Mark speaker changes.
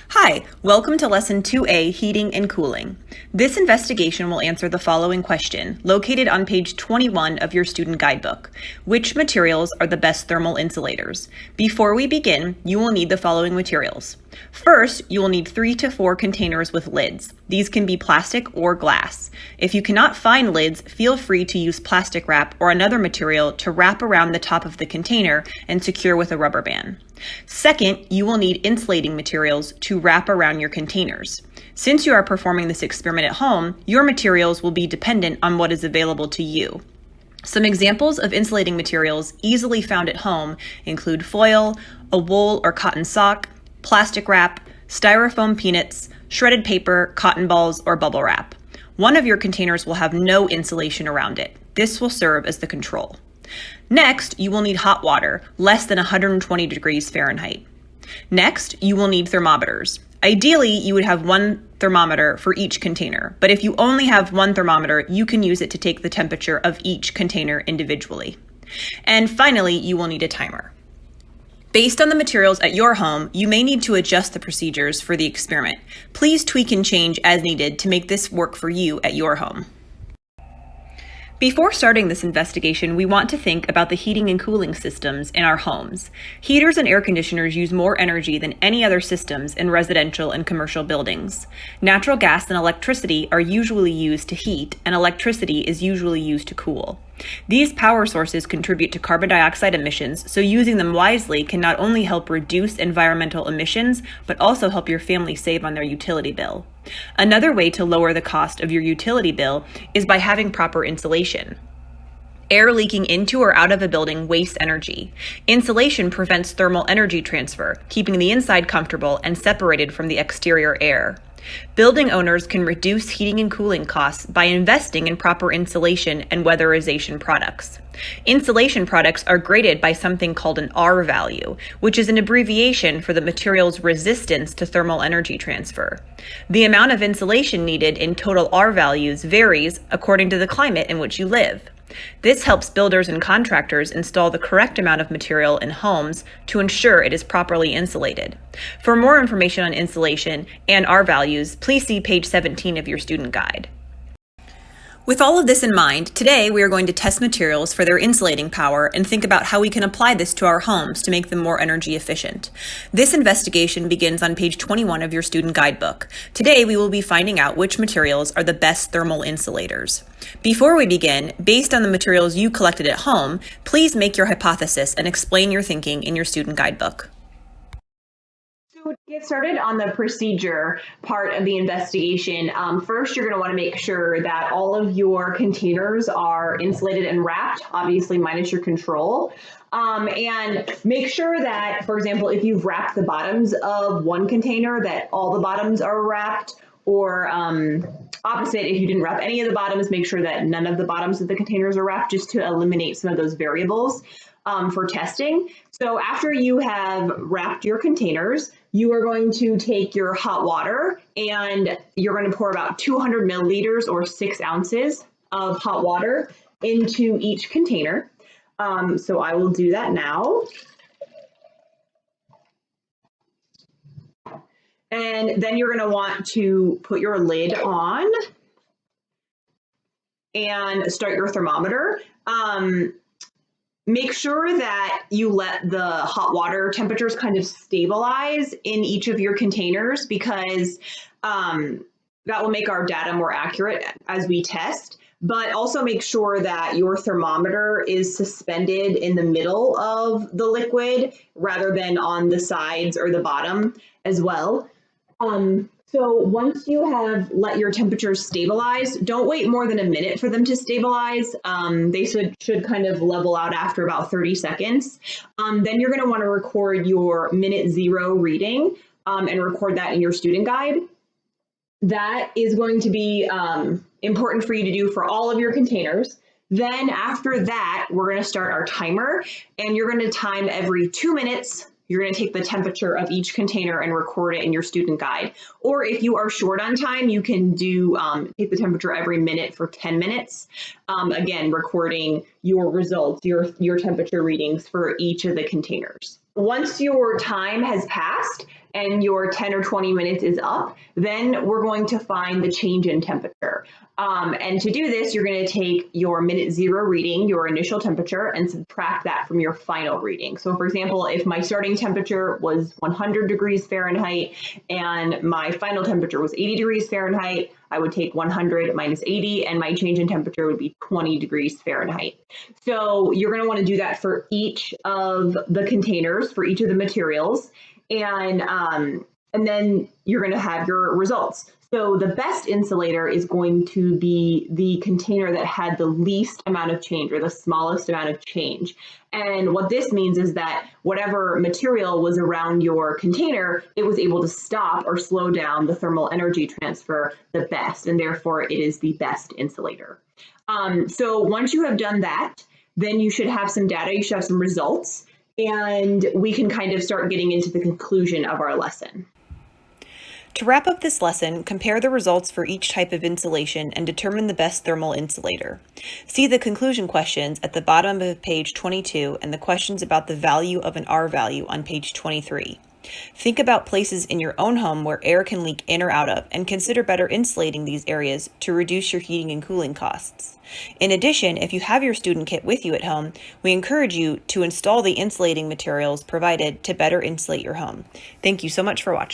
Speaker 1: Hi, welcome to Lesson 2A, Heating and Cooling. This investigation will answer the following question, located on page 21 of your student guidebook. Which materials are the best thermal insulators? Before we begin, you will need the following materials. First, you will need 3 to 4 containers with lids. These can be plastic or glass. If you cannot find lids, feel free to use plastic wrap or another material to wrap around the top of the container and secure with a rubber band. Second, you will need insulating materials to wrap around your containers. Since you are performing this experiment at home, your materials will be dependent on what is available to you. Some examples of insulating materials easily found at home include foil, a wool or cotton sock, plastic wrap, styrofoam peanuts, shredded paper, cotton balls, or bubble wrap. One of your containers will have no insulation around it. This will serve as the control. Next, you will need hot water, less than 120 degrees Fahrenheit. Next, you will need thermometers. Ideally, you would have one thermometer for each container, but if you only have one thermometer, you can use it to take the temperature of each container individually. And finally, you will need a timer. Based on the materials at your home, you may need to adjust the procedures for the experiment. Please tweak and change as needed to make this work for you at your home. Before starting this investigation, we want to think about the heating and cooling systems in our homes. Heaters and air conditioners use more energy than any other systems in residential and commercial buildings. Natural gas and electricity are usually used to heat, and electricity is usually used to cool. These power sources contribute to carbon dioxide emissions, so using them wisely can not only help reduce environmental emissions, but also help your family save on their utility bill. Another way to lower the cost of your utility bill is by having proper insulation. Air leaking into or out of a building wastes energy. Insulation prevents thermal energy transfer, keeping the inside comfortable and separated from the exterior air. Building owners can reduce heating and cooling costs by investing in proper insulation and weatherization products. Insulation products are graded by something called an R value, which is an abbreviation for the material's resistance to thermal energy transfer. The amount of insulation needed in total R values varies according to the climate in which you live. This helps builders and contractors install the correct amount of material in homes to ensure it is properly insulated. For more information on insulation and R values, please see page 17 of your student guide. With all of this in mind, today we are going to test materials for their insulating power and think about how we can apply this to our homes to make them more energy efficient. This investigation begins on page 21 of your student guidebook. Today we will be finding out which materials are the best thermal insulators. Before we begin, based on the materials you collected at home, please make your hypothesis and explain your thinking in your student guidebook.
Speaker 2: So to get started on the procedure part of the investigation, first you're going to want to make sure that all of your containers are insulated and wrapped, obviously minus your control. And make sure that, for example, if you've wrapped the bottoms of one container, that all the bottoms are wrapped, or opposite, if you didn't wrap any of the bottoms, make sure that none of the bottoms of the containers are wrapped, just to eliminate some of those variables for testing. So after you have wrapped your containers, you are going to take your hot water and you're going to pour about 200 milliliters or 6 ounces of hot water into each container. So I will do that now. And then you're going to want to put your lid on and start your thermometer. Make sure that you let the hot water temperatures kind of stabilize in each of your containers, because that will make our data more accurate as we test. But also make sure that your thermometer is suspended in the middle of the liquid rather than on the sides or the bottom as well. So once you have let your temperatures stabilize, don't wait more than a minute for them to stabilize. They should kind of level out after about 30 seconds. Then you're going to want to record your minute 0 reading and record that in your student guide. That is going to be important for you to do for all of your containers. Then after that, we're going to start our timer, and you're going to time every 2 minutes. You're going to take the temperature of each container and record it in your student guide. Or if you are short on time, you can do take the temperature every minute for 10 minutes. Again, recording your results, your temperature readings for each of the containers. Once your time has passed and your 10 or 20 minutes is up, then we're going to find the change in temperature. And to do this, you're going to take your minute 0 reading, your initial temperature, and subtract that from your final reading. So for example, if my starting temperature was 100 degrees Fahrenheit and my final temperature was 80 degrees Fahrenheit, I would take 100 minus 80, and my change in temperature would be 20 degrees Fahrenheit. So you're going to want to do that for each of the containers, for each of the materials, and then you're going to have your results. So the best insulator is going to be the container that had the least amount of change, or the smallest amount of change. And what this means is that whatever material was around your container, it was able to stop or slow down the thermal energy transfer the best, and therefore it is the best insulator. So once you have done that, then you should have some data, you should have some results, and we can kind of start getting into the conclusion of our lesson.
Speaker 1: To wrap up this lesson, compare the results for each type of insulation and determine the best thermal insulator. See the conclusion questions at the bottom of page 22 and the questions about the value of an R value on page 23. Think about places in your own home where air can leak in or out of, and consider better insulating these areas to reduce your heating and cooling costs. In addition, if you have your student kit with you at home, we encourage you to install the insulating materials provided to better insulate your home. Thank you so much for watching.